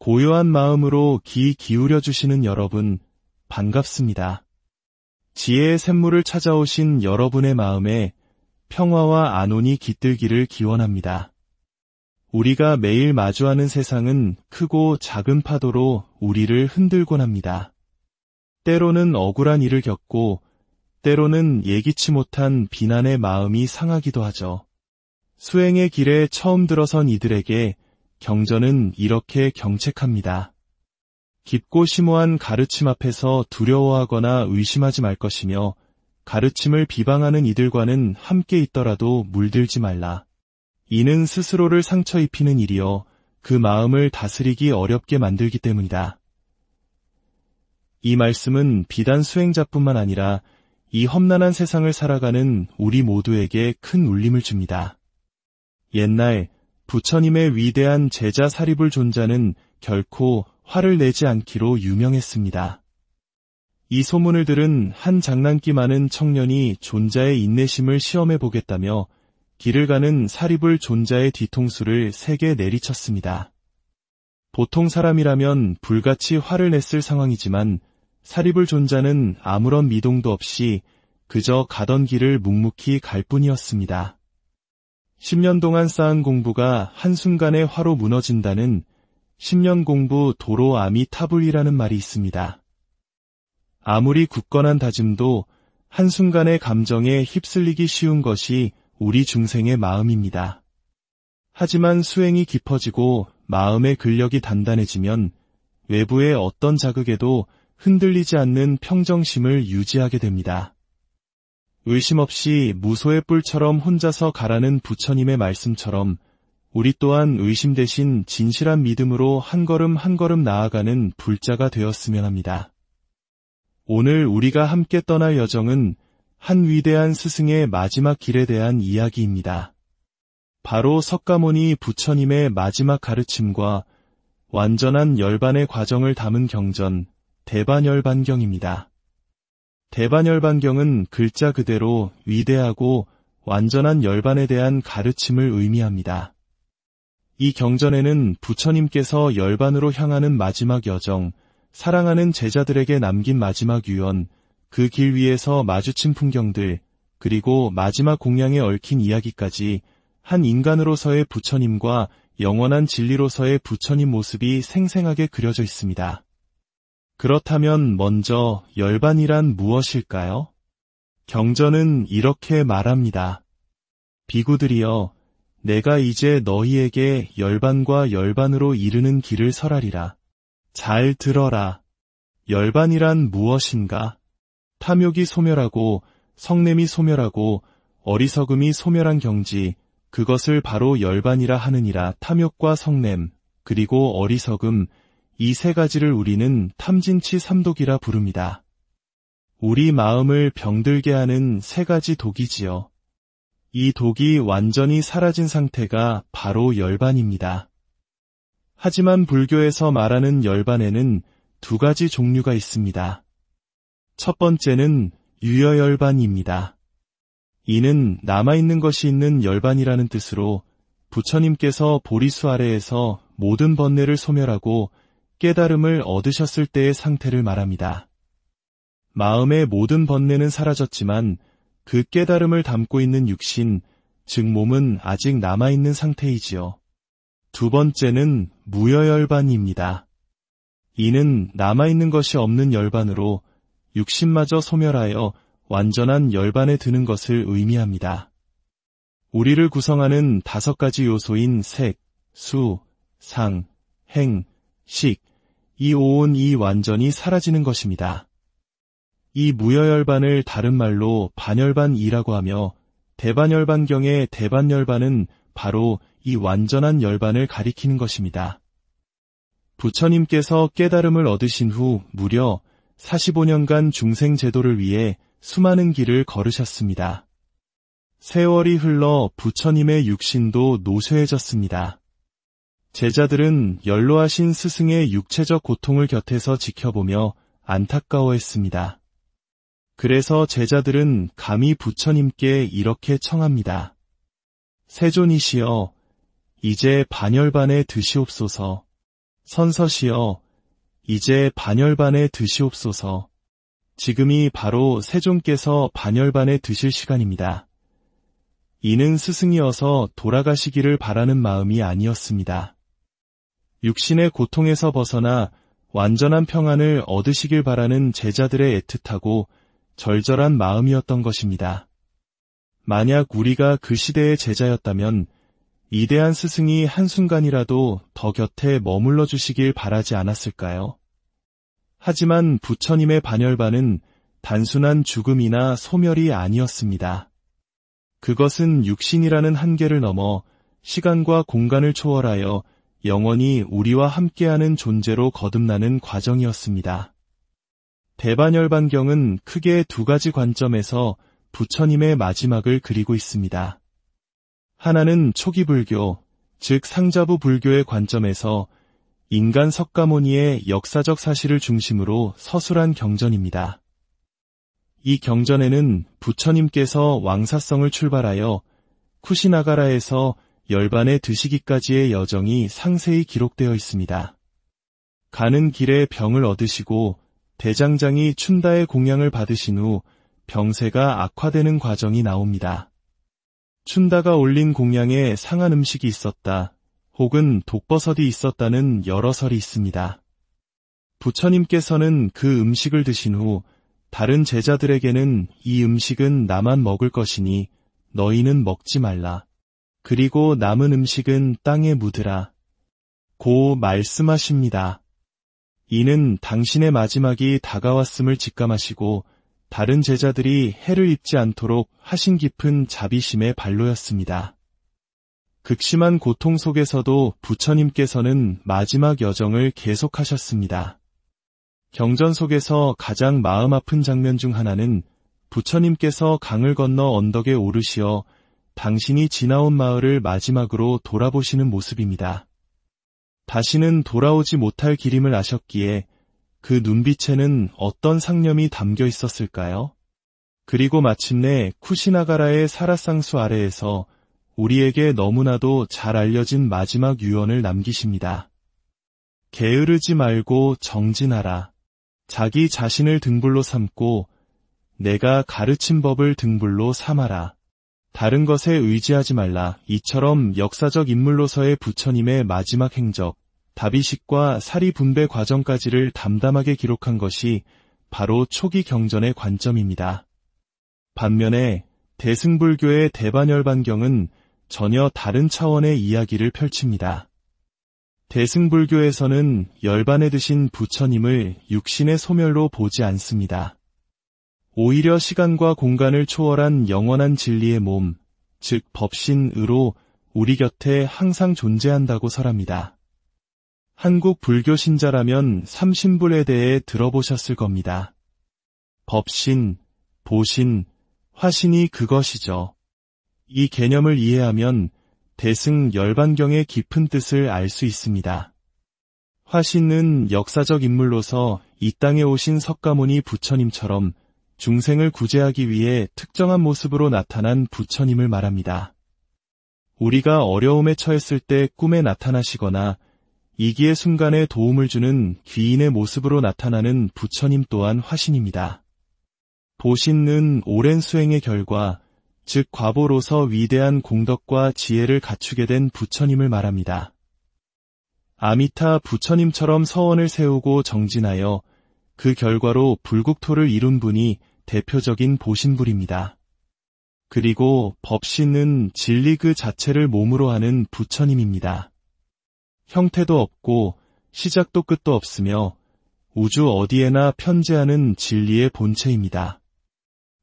고요한 마음으로 귀 기울여 주시는 여러분, 반갑습니다. 지혜의 샘물을 찾아오신 여러분의 마음에 평화와 안온이 깃들기를 기원합니다. 우리가 매일 마주하는 세상은 크고 작은 파도로 우리를 흔들곤 합니다. 때로는 억울한 일을 겪고, 때로는 예기치 못한 비난의 마음이 상하기도 하죠. 수행의 길에 처음 들어선 이들에게 경전은 이렇게 경책합니다. 깊고 심오한 가르침 앞에서 두려워하거나 의심하지 말 것이며, 가르침을 비방하는 이들과는 함께 있더라도 물들지 말라. 이는 스스로를 상처 입히는 일이요, 그 마음을 다스리기 어렵게 만들기 때문이다. 이 말씀은 비단 수행자뿐만 아니라 이 험난한 세상을 살아가는 우리 모두에게 큰 울림을 줍니다. 옛날 부처님의 위대한 제자 사리불 존자는 결코 화를 내지 않기로 유명했습니다. 이 소문을 들은 한 장난기 많은 청년이 존자의 인내심을 시험해 보겠다며 길을 가는 사리불 존자의 뒤통수를 세게 내리쳤습니다. 보통 사람이라면 불같이 화를 냈을 상황이지만 사리불 존자는 아무런 미동도 없이 그저 가던 길을 묵묵히 갈 뿐이었습니다. 10년 동안 쌓은 공부가 한순간에 화로 무너진다는 10년 공부 도로 아미타불이라는 말이 있습니다. 아무리 굳건한 다짐도 한순간의 감정에 휩쓸리기 쉬운 것이 우리 중생의 마음입니다. 하지만 수행이 깊어지고 마음의 근력이 단단해지면 외부의 어떤 자극에도 흔들리지 않는 평정심을 유지하게 됩니다. 의심 없이 무소의 뿔처럼 혼자서 가라는 부처님의 말씀처럼 우리 또한 의심 대신 진실한 믿음으로 한 걸음 한 걸음 나아가는 불자가 되었으면 합니다. 오늘 우리가 함께 떠날 여정은 한 위대한 스승의 마지막 길에 대한 이야기입니다. 바로 석가모니 부처님의 마지막 가르침과 완전한 열반의 과정을 담은 경전, 대반열반경입니다. 대반열반경은 글자 그대로 위대하고 완전한 열반에 대한 가르침을 의미합니다. 이 경전에는 부처님께서 열반으로 향하는 마지막 여정, 사랑하는 제자들에게 남긴 마지막 유언, 그 길 위에서 마주친 풍경들, 그리고 마지막 공양에 얽힌 이야기까지 한 인간으로서의 부처님과 영원한 진리로서의 부처님 모습이 생생하게 그려져 있습니다. 그렇다면 먼저 열반이란 무엇일까요? 경전은 이렇게 말합니다. 비구들이여, 내가 이제 너희에게 열반과 열반으로 이르는 길을 설하리라. 잘 들어라. 열반이란 무엇인가? 탐욕이 소멸하고 성냄이 소멸하고 어리석음이 소멸한 경지, 그것을 바로 열반이라 하느니라. 탐욕과 성냄, 그리고 어리석음, 이 세 가지를 우리는 탐진치 삼독이라 부릅니다. 우리 마음을 병들게 하는 세 가지 독이지요. 이 독이 완전히 사라진 상태가 바로 열반입니다. 하지만 불교에서 말하는 열반에는 두 가지 종류가 있습니다. 첫 번째는 유여열반입니다. 이는 남아있는 것이 있는 열반이라는 뜻으로 부처님께서 보리수 아래에서 모든 번뇌를 소멸하고 깨달음을 얻으셨을 때의 상태를 말합니다. 마음의 모든 번뇌는 사라졌지만 그 깨달음을 담고 있는 육신, 즉 몸은 아직 남아있는 상태이지요. 두 번째는 무여열반입니다. 이는 남아있는 것이 없는 열반으로 육신마저 소멸하여 완전한 열반에 드는 것을 의미합니다. 우리를 구성하는 5가지 요소인 색, 수, 상, 행, 식, 이 오온이 완전히 사라지는 것입니다. 이 무여열반을 다른 말로 반열반이라고 하며 대반열반경의 대반열반은 바로 이 완전한 열반을 가리키는 것입니다. 부처님께서 깨달음을 얻으신 후 무려 45년간 중생 제도를 위해 수많은 길을 걸으셨습니다. 세월이 흘러 부처님의 육신도 노쇠해졌습니다. 제자들은 연로하신 스승의 육체적 고통을 곁에서 지켜보며 안타까워했습니다. 그래서 제자들은 감히 부처님께 이렇게 청합니다. 세존이시여, 이제 반열반에 드시옵소서. 선서시여, 이제 반열반에 드시옵소서. 지금이 바로 세존께서 반열반에 드실 시간입니다. 이는 스승이어서 돌아가시기를 바라는 마음이 아니었습니다. 육신의 고통에서 벗어나 완전한 평안을 얻으시길 바라는 제자들의 애틋하고 절절한 마음이었던 것입니다. 만약 우리가 그 시대의 제자였다면 이대한 스승이 한순간이라도 더 곁에 머물러 주시길 바라지 않았을까요? 하지만 부처님의 반열반은 단순한 죽음이나 소멸이 아니었습니다. 그것은 육신이라는 한계를 넘어 시간과 공간을 초월하여 영원히 우리와 함께하는 존재로 거듭나는 과정이었습니다. 대반열반경은 크게 두 가지 관점에서 부처님의 마지막을 그리고 있습니다. 하나는 초기 불교, 즉 상자부 불교의 관점에서 인간 석가모니의 역사적 사실을 중심으로 서술한 경전입니다. 이 경전에는 부처님께서 왕사성을 출발하여 쿠시나가라에서 열반에 드시기까지의 여정이 상세히 기록되어 있습니다. 가는 길에 병을 얻으시고 대장장이 춘다의 공양을 받으신 후 병세가 악화되는 과정이 나옵니다. 춘다가 올린 공양에 상한 음식이 있었다, 혹은 독버섯이 있었다는 여러 설이 있습니다. 부처님께서는 그 음식을 드신 후 다른 제자들에게는 이 음식은 나만 먹을 것이니 너희는 먹지 말라. 그리고 남은 음식은 땅에 묻으라. 고 말씀하십니다. 이는 당신의 마지막이 다가왔음을 직감하시고 다른 제자들이 해를 입지 않도록 하신 깊은 자비심의 발로였습니다. 극심한 고통 속에서도 부처님께서는 마지막 여정을 계속하셨습니다. 경전 속에서 가장 마음 아픈 장면 중 하나는 부처님께서 강을 건너 언덕에 오르시어 당신이 지나온 마을을 마지막으로 돌아보시는 모습입니다. 다시는 돌아오지 못할 길임을 아셨기에 그 눈빛에는 어떤 상념이 담겨 있었을까요? 그리고 마침내 쿠시나가라의 사라상수 아래에서 우리에게 너무나도 잘 알려진 마지막 유언을 남기십니다. 게으르지 말고 정진하라. 자기 자신을 등불로 삼고 내가 가르친 법을 등불로 삼아라. 다른 것에 의지하지 말라. 이처럼 역사적 인물로서의 부처님의 마지막 행적, 다비식과 사리 분배 과정까지를 담담하게 기록한 것이 바로 초기 경전의 관점입니다. 반면에 대승불교의 대반열반경은 전혀 다른 차원의 이야기를 펼칩니다. 대승불교에서는 열반에 드신 부처님을 육신의 소멸로 보지 않습니다. 오히려 시간과 공간을 초월한 영원한 진리의 몸, 즉 법신으로 우리 곁에 항상 존재한다고 설합니다. 한국 불교 신자라면 삼신불에 대해 들어보셨을 겁니다. 법신, 보신, 화신이 그것이죠. 이 개념을 이해하면 대승 열반경의 깊은 뜻을 알 수 있습니다. 화신은 역사적 인물로서 이 땅에 오신 석가모니 부처님처럼 중생을 구제하기 위해 특정한 모습으로 나타난 부처님을 말합니다. 우리가 어려움에 처했을 때 꿈에 나타나시거나 이기의 순간에 도움을 주는 귀인의 모습으로 나타나는 부처님 또한 화신입니다. 보신은 오랜 수행의 결과, 즉 과보로서 위대한 공덕과 지혜를 갖추게 된 부처님을 말합니다. 아미타 부처님처럼 서원을 세우고 정진하여 그 결과로 불국토를 이룬 분이 대표적인 보신불입니다. 그리고 법신은 진리 그 자체를 몸으로 하는 부처님입니다. 형태도 없고 시작도 끝도 없으며 우주 어디에나 편재하는 진리의 본체입니다.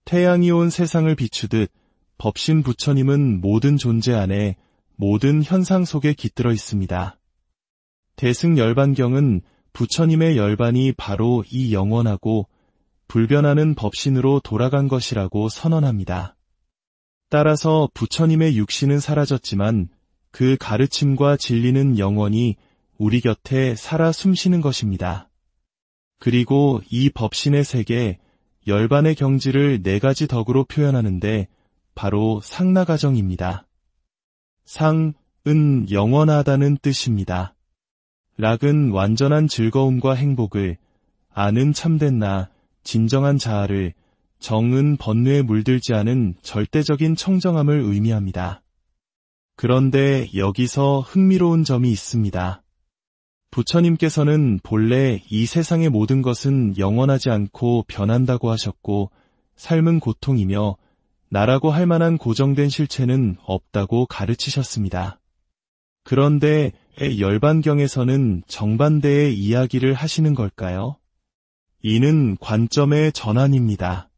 태양이 온 세상을 비추듯 법신 부처님은 모든 존재 안에 모든 현상 속에 깃들어 있습니다. 대승열반경은 부처님의 열반이 바로 이 영원하고 불변하는 법신으로 돌아간 것이라고 선언합니다. 따라서 부처님의 육신은 사라졌지만 그 가르침과 진리는 영원히 우리 곁에 살아 숨쉬는 것입니다. 그리고 이 법신의 세계, 열반의 경지를 네 가지 덕으로 표현하는데 바로 상나가정입니다. 상은 영원하다는 뜻입니다. 락은 완전한 즐거움과 행복을, 아는 참된 나, 진정한 자아를, 정은 번뇌에 물들지 않은 절대적인 청정함을 의미합니다. 그런데 여기서 흥미로운 점이 있습니다. 부처님께서는 본래 이 세상의 모든 것은 영원하지 않고 변한다고 하셨고, 삶은 고통이며 나라고 할 만한 고정된 실체는 없다고 가르치셨습니다. 그런데 열반경에서는 정반대의 이야기를 하시는 걸까요? 이는 관점의 전환입니다.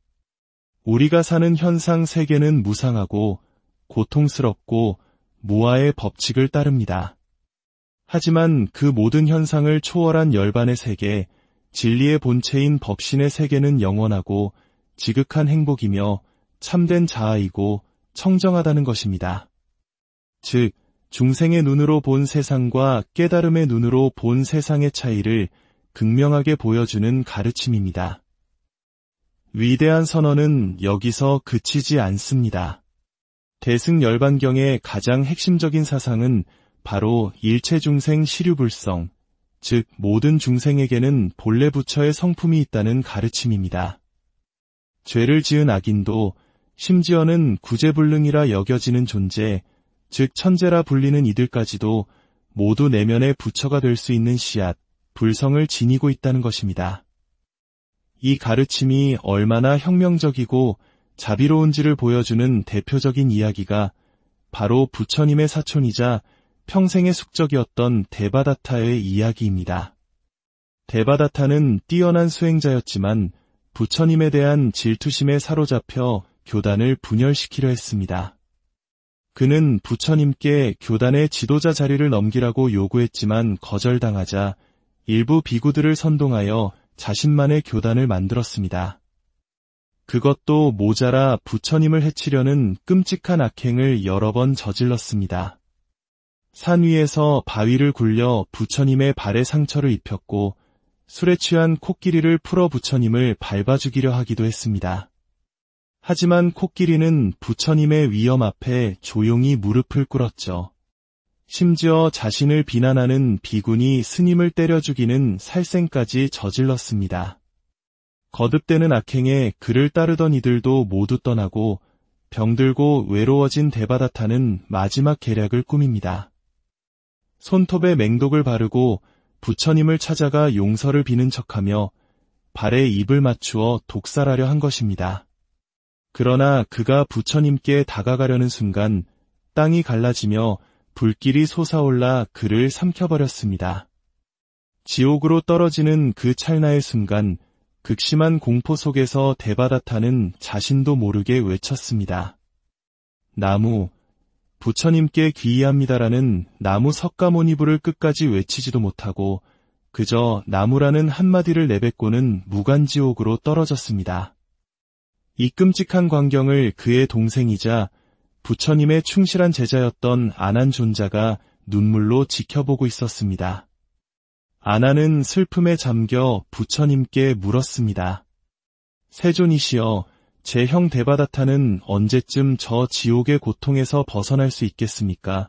우리가 사는 현상 세계는 무상하고 고통스럽고 무아의 법칙을 따릅니다. 하지만 그 모든 현상을 초월한 열반의 세계, 진리의 본체인 법신의 세계는 영원하고 지극한 행복이며 참된 자아이고 청정하다는 것입니다. 즉, 중생의 눈으로 본 세상과 깨달음의 눈으로 본 세상의 차이를 극명하게 보여주는 가르침입니다. 위대한 선언은 여기서 그치지 않습니다. 대승열반경의 가장 핵심적인 사상은 바로 일체중생 시류불성, 즉 모든 중생에게는 본래 부처의 성품이 있다는 가르침입니다. 죄를 지은 악인도 심지어는 구제불능이라 여겨지는 존재, 즉 천재라 불리는 이들까지도 모두 내면의 부처가 될 수 있는 씨앗, 불성을 지니고 있다는 것입니다. 이 가르침이 얼마나 혁명적이고 자비로운지를 보여주는 대표적인 이야기가 바로 부처님의 사촌이자 평생의 숙적이었던 데바다타의 이야기입니다. 데바다타는 뛰어난 수행자였지만 부처님에 대한 질투심에 사로잡혀 교단을 분열시키려 했습니다. 그는 부처님께 교단의 지도자 자리를 넘기라고 요구했지만 거절당하자 일부 비구들을 선동하여 자신만의 교단을 만들었습니다. 그것도 모자라 부처님을 해치려는 끔찍한 악행을 여러 번 저질렀습니다. 산 위에서 바위를 굴려 부처님의 발에 상처를 입혔고 술에 취한 코끼리를 풀어 부처님을 밟아 죽이려 하기도 했습니다. 하지만 코끼리는 부처님의 위엄 앞에 조용히 무릎을 꿇었죠. 심지어 자신을 비난하는 비군이 스님을 때려 죽이는 살생까지 저질렀습니다. 거듭되는 악행에 그를 따르던 이들도 모두 떠나고 병들고 외로워진 데바다타는 마지막 계략을 꾸밉니다. 손톱에 맹독을 바르고 부처님을 찾아가 용서를 비는 척하며 발에 입을 맞추어 독살하려 한 것입니다. 그러나 그가 부처님께 다가가려는 순간 땅이 갈라지며 불길이 솟아올라 그를 삼켜버렸습니다. 지옥으로 떨어지는 그 찰나의 순간 극심한 공포 속에서 데바다타는 자신도 모르게 외쳤습니다. 나무, 부처님께 귀의합니다라는 나무 석가모니부를 끝까지 외치지도 못하고 그저 나무라는 한마디를 내뱉고는 무간지옥으로 떨어졌습니다. 이 끔찍한 광경을 그의 동생이자 부처님의 충실한 제자였던 아난존자가 눈물로 지켜보고 있었습니다. 아난은 슬픔에 잠겨 부처님께 물었습니다. 세존이시여, 제 형 데바다타는 언제쯤 저 지옥의 고통에서 벗어날 수 있겠습니까?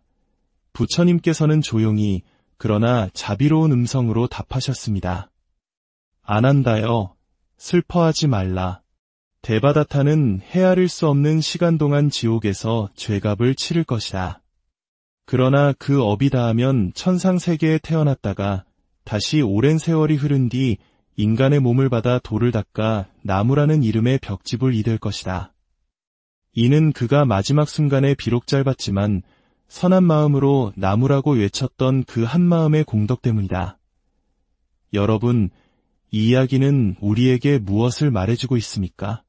부처님께서는 조용히 그러나 자비로운 음성으로 답하셨습니다. 아난다여, 슬퍼하지 말라. 데바다타는 헤아릴 수 없는 시간 동안 지옥에서 죄값을 치를 것이다. 그러나 그 업이 닿으면 천상세계에 태어났다가 다시 오랜 세월이 흐른 뒤 인간의 몸을 받아 돌을 닦아 나무라는 이름의 벽집을 이룰 것이다. 이는 그가 마지막 순간에 비록 짧았지만 선한 마음으로 나무라고 외쳤던 그 한마음의 공덕 때문이다. 여러분, 이 이야기는 우리에게 무엇을 말해주고 있습니까?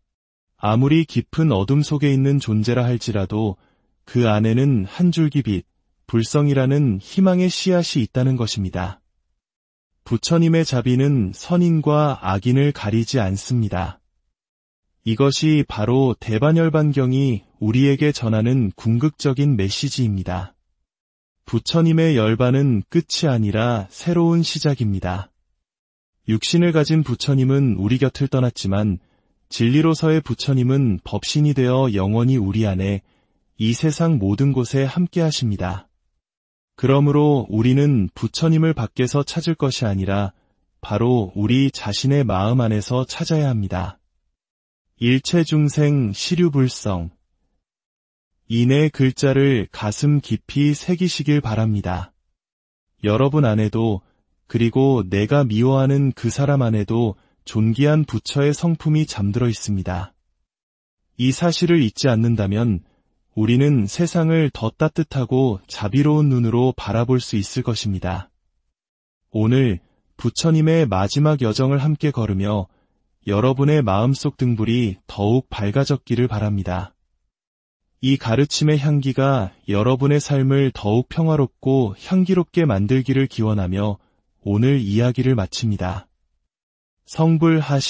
아무리 깊은 어둠 속에 있는 존재라 할지라도 그 안에는 한 줄기 빛, 불성이라는 희망의 씨앗이 있다는 것입니다. 부처님의 자비는 선인과 악인을 가리지 않습니다. 이것이 바로 대반열반경이 우리에게 전하는 궁극적인 메시지입니다. 부처님의 열반은 끝이 아니라 새로운 시작입니다. 육신을 가진 부처님은 우리 곁을 떠났지만 진리로서의 부처님은 법신이 되어 영원히 우리 안에 이 세상 모든 곳에 함께 하십니다. 그러므로 우리는 부처님을 밖에서 찾을 것이 아니라 바로 우리 자신의 마음 안에서 찾아야 합니다. 일체중생 시류불성. 이 네 글자를 가슴 깊이 새기시길 바랍니다. 여러분 안에도, 그리고 내가 미워하는 그 사람 안에도 존귀한 부처의 성품이 잠들어 있습니다. 이 사실을 잊지 않는다면 우리는 세상을 더 따뜻하고 자비로운 눈으로 바라볼 수 있을 것입니다. 오늘 부처님의 마지막 여정을 함께 걸으며 여러분의 마음속 등불이 더욱 밝아졌기를 바랍니다. 이 가르침의 향기가 여러분의 삶을 더욱 평화롭고 향기롭게 만들기를 기원하며 오늘 이야기를 마칩니다. 성불하시